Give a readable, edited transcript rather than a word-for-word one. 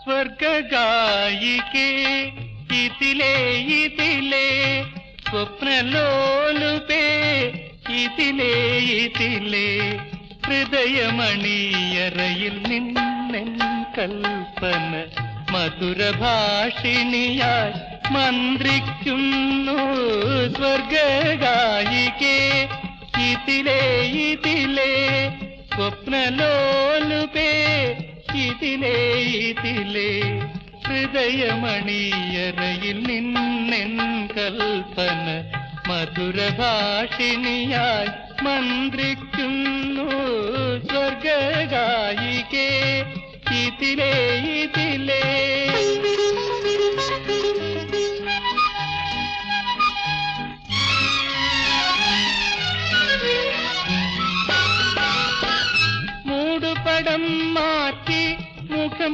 സ്വർഗഗായികേ ഇതിലേ ഇതിലേ സ്വപ്നലോലുപേ ഇതിലേ ഇതിലേ ഹൃദയമണിയറയിൽ നിന്നെൻ കൽപ്പന മധുരഭാഷിണിയായി മന്ത്രിക്കുന്നു. സ്വർഗഗായികേ ഇതിലേ ഇതിലേ സ്വപ്നലോലുപേ ഇതിലേ ഇതിലേ ഹൃദയമണിയറയിൽ നിന്നെൻ കൽപ്പന മധുരഭാഷിണിയായി മന്ത്രിക്കുന്നു. സ്വർഗഗായികേ ഇതിലേ ഇതിലേ മൂടുപടം മാറ്റി മുഖം